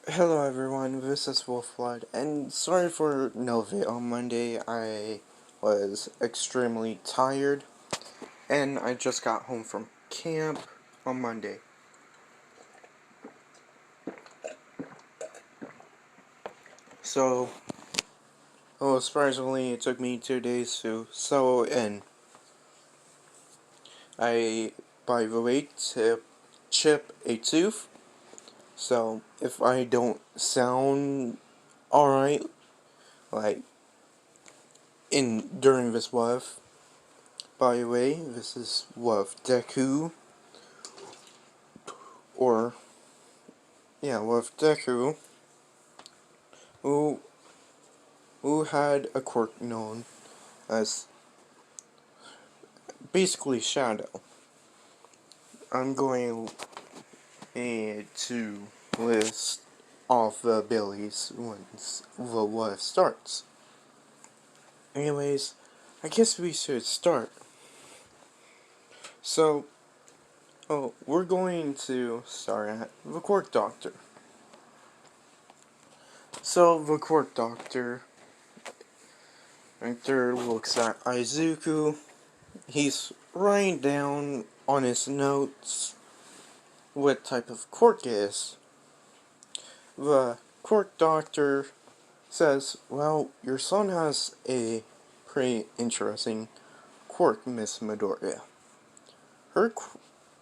Hello everyone, this is Wolfblood, and sorry for no video on Monday. I was extremely tired, and I just got home from camp on Monday. So, surprisingly, it took me 2 days to sew in. I, by the way, chip a tooth, so if I don't sound alright, like, during this WUF, by the way, this is WUF Deku, or with Deku, who had a quirk known as basically Shadow. I'm going to list off the abilities once the what starts. Anyways, I guess we should start. So, we're going to start at the Quark Doctor. So, the Quark Doctor right there looks at Izuku. He's writing down on his notes what type of quark it is. The Quark Doctor says, well, your son has a pretty interesting quirk, Miss Midoriya.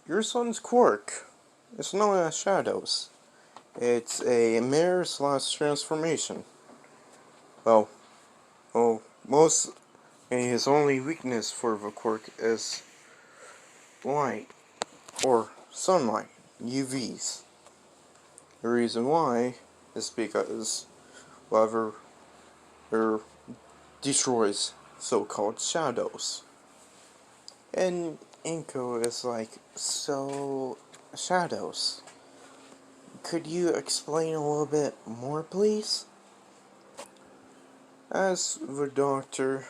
Your son's quirk is known as Shadows. It's a mirror/transformation. Well, most and his only weakness for the quirk is light or sunlight, UVs. The reason why is because whatever destroys so-called shadows. And Inko is like, so shadows. Could you explain a little bit more, please? As the doctor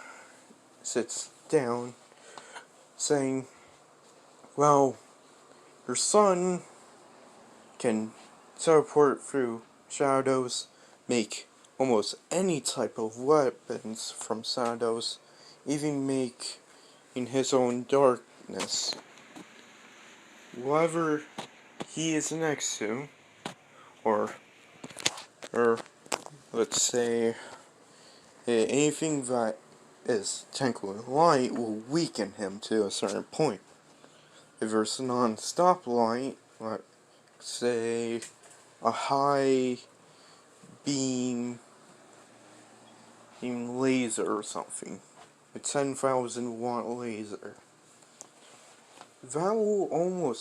sits down, saying, well, your son can teleport through shadows, make almost any type of weapons from shadows, even make in his own darkness. Whoever he is next to, or let's say anything that is technically light will weaken him to a certain point. If there's non-stop light, like say a high beam laser or something, a 10,000 watt laser, that will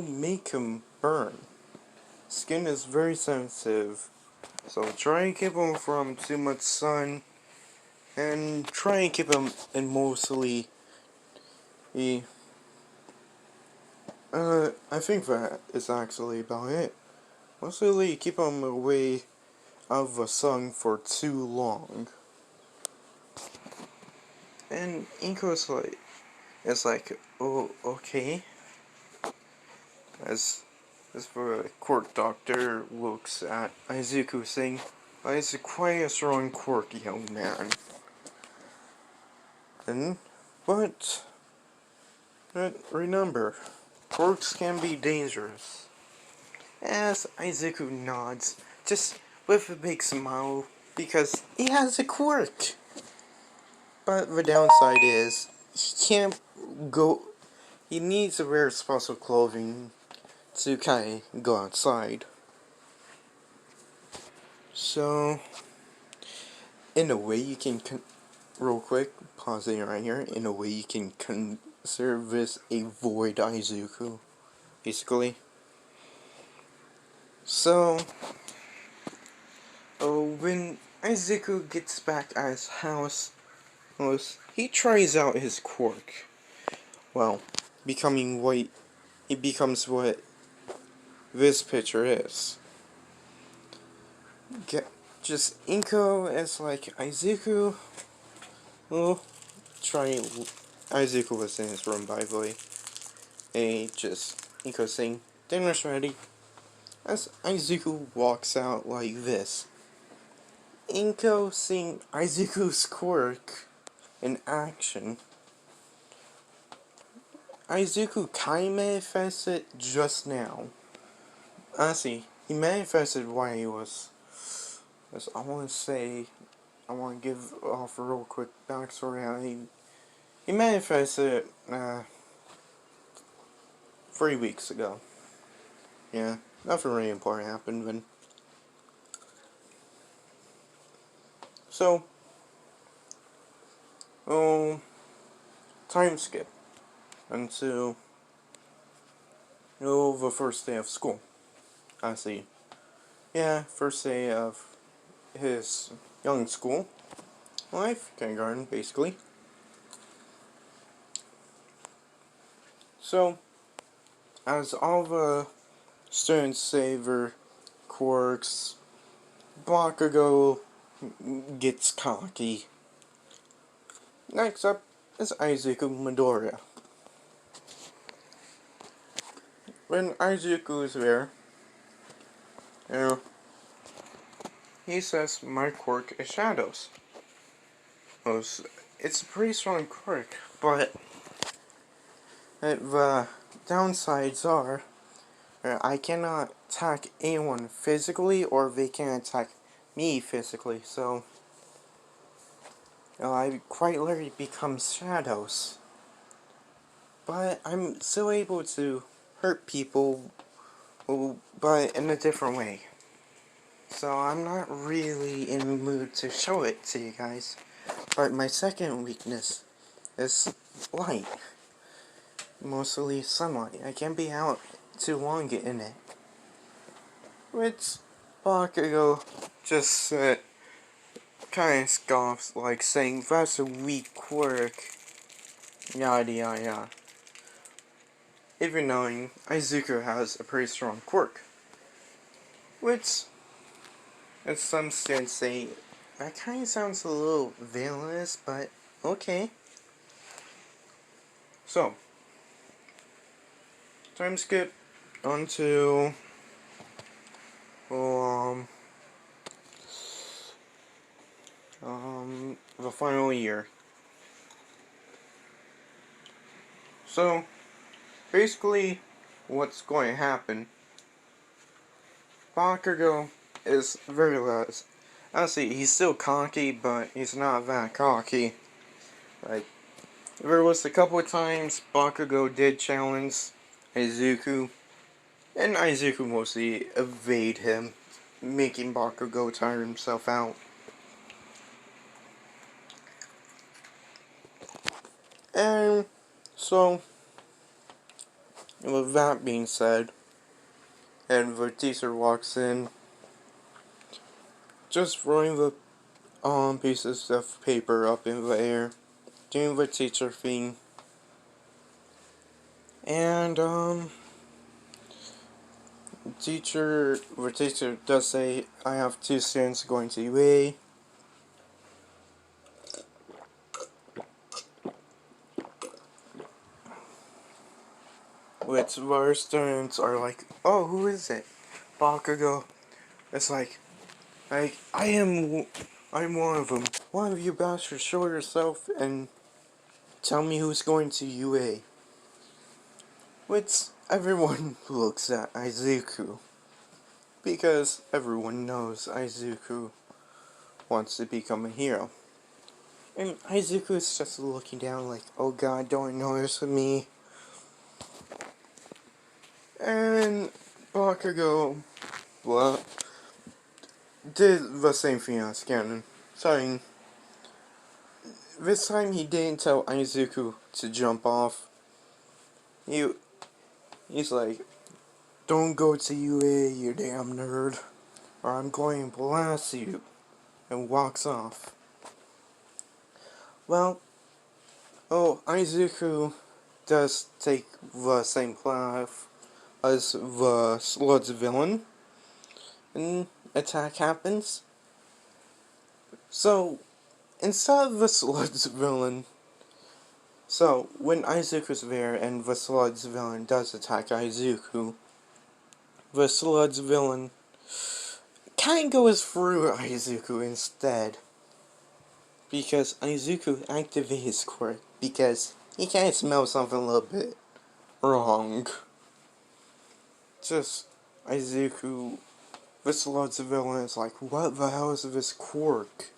make him burn. Skin is very sensitive, so try and keep him from too much sun, and try and keep him in mostly I think that is actually about it. Mostly keep him away of the sun for too long. And Inko's like, oh, okay. As the quirk doctor looks at Izuku saying, he's quite a strong quirk, young man. And, but remember, quirks can be dangerous. As Izuku nods, just with a big smile, because he has a quirk. But the downside is, he can't go, he needs to wear special clothing to kind of go outside. So, in a way you can, real quick, pausing right here, in a way you can consider this a void Izuku, basically. So, when Izuku gets back at his house, he tries out his quirk. Well, becoming white, he becomes what this picture is. Just Inko is like, Izuku, well, Izuku was in his room, by the way. And just Inko saying, dinner's ready. as Izuku walks out like this. Inko, seeing Izuku's quirk in action, Izuku kinda manifested just now. Honestly, he manifested while he was. I want to say, I want to give off a real quick backstory. He manifested 3 weeks ago. Yeah, nothing really important happened then. So, time skip until the first day of school. I see. Yeah, first day of his young school life, kindergarten, basically. So, as all the students savor quirks, Bakugo gets cocky. Next up is Izuku Midoriya. When Izuku is there, you know, he says, "My quirk is shadows." Well, it's a pretty strong quirk, but the downsides are I cannot attack anyone physically, or they can attack me physically, so I quite literally become shadows. But I'm still able to hurt people, but in a different way. So I'm not really in the mood to show it to you guys. But my second weakness is light. Mostly sunlight. I can't be out too long in it. Which Bakugo just kind of scoffs, like saying, "That's a weak quirk." Yada yada yada. Even knowing Izuku has a pretty strong quirk. Which, as some students say, that kind of sounds a little villainous, but okay. So, time skip onto the final year. So, basically, what's going to happen, Bakugo is very less. Honestly, he's still cocky, but he's not that cocky. Like, there was a couple of times Bakugo did challenge Izuku, and Izuku mostly evade him, making Bakugo tire himself out. And so, with that being said, and the teacher walks in, just throwing the pieces of paper up in the air, doing the teacher thing, and the teacher does say, "I have 2 students going to UA." Which our students are like, "Oh, who is it?" Bakugo. It's like, I'm one of them. One of you bastards, show yourself and tell me who's going to UA. Which everyone looks at Izuku, because everyone knows Izuku wants to become a hero. And Izuku is just looking down like, "Oh god, don't notice me." And Bakugo, well, did the same thing as Canon. Saying, this time he didn't tell Izuku to jump off. He's like, "Don't go to UA, you damn nerd, or I'm going to blast you," and walks off. Well, Izuku does take the same path as the Sludge villain, and attack happens. So, instead of the Sludge villain, so when Izuku's there and the Sludge villain does attack Izuku, the Sludge villain kind of goes through Izuku instead. Because Izuku activated his quirk because he kind of smells something a little bit wrong. Just Izuku, the Sludge villain is like, what the hell is this quirk?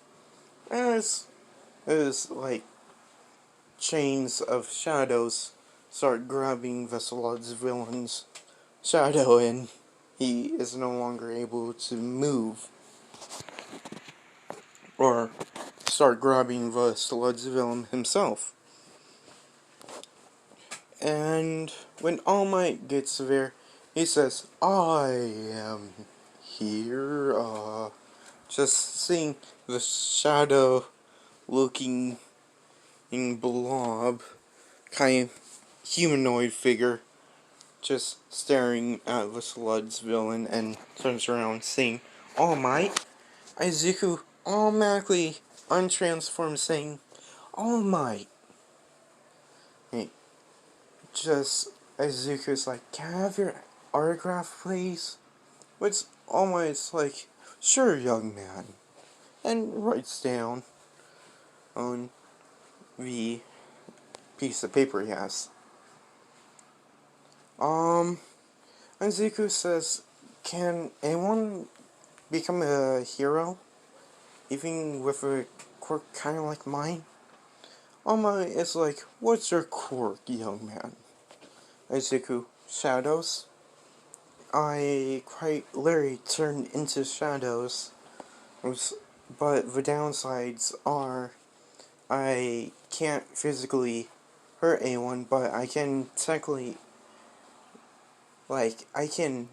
And it's like chains of shadows start grabbing the Sludge villain's shadow and he is no longer able to move or start grabbing the Sludge villain himself. And when All Might gets there, he says, I am here, just seeing the shadow looking blob, kind of humanoid figure, just staring at the Sludge villain and turns around seeing All Might. Izuku automatically untransforms saying, All Might. Hey, just Izuku's like, can I have your autograph, please? Which All Might's like, sure, young man. And writes down on the piece of paper he has. Izuku says, can anyone become a hero? Even with a quirk kind of like mine? All Might is like, what's your quirk, young man? Izuku, shadows? I quite literally turned into shadows, but the downsides are I can't physically hurt anyone, but I can technically, like, I can,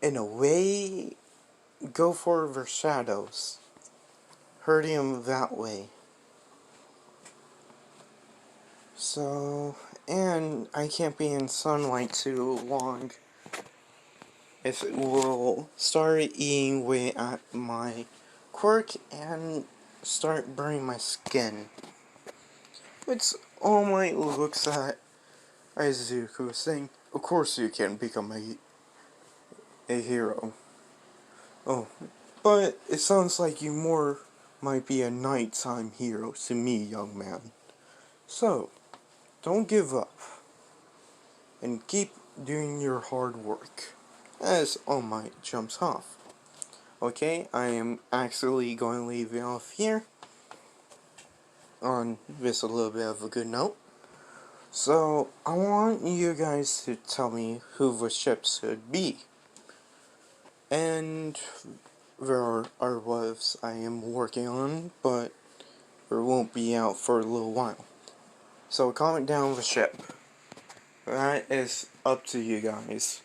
in a way, go for the shadows, hurting them that way. So, and I can't be in sunlight too long. If it will start eating away at my quirk and start burning my skin. Which All Might looks at Izuku saying, of course you can become a hero. Oh, but it sounds like you more might be a nighttime hero to me, young man. So, don't give up. And keep doing your hard work. As All Might jumps off. Okay, I am actually going to leave you off here on this a little bit of a good note. So, I want you guys to tell me who the ship should be. And there are artworks I am working on, but it won't be out for a little while. So comment down the ship. That is up to you guys.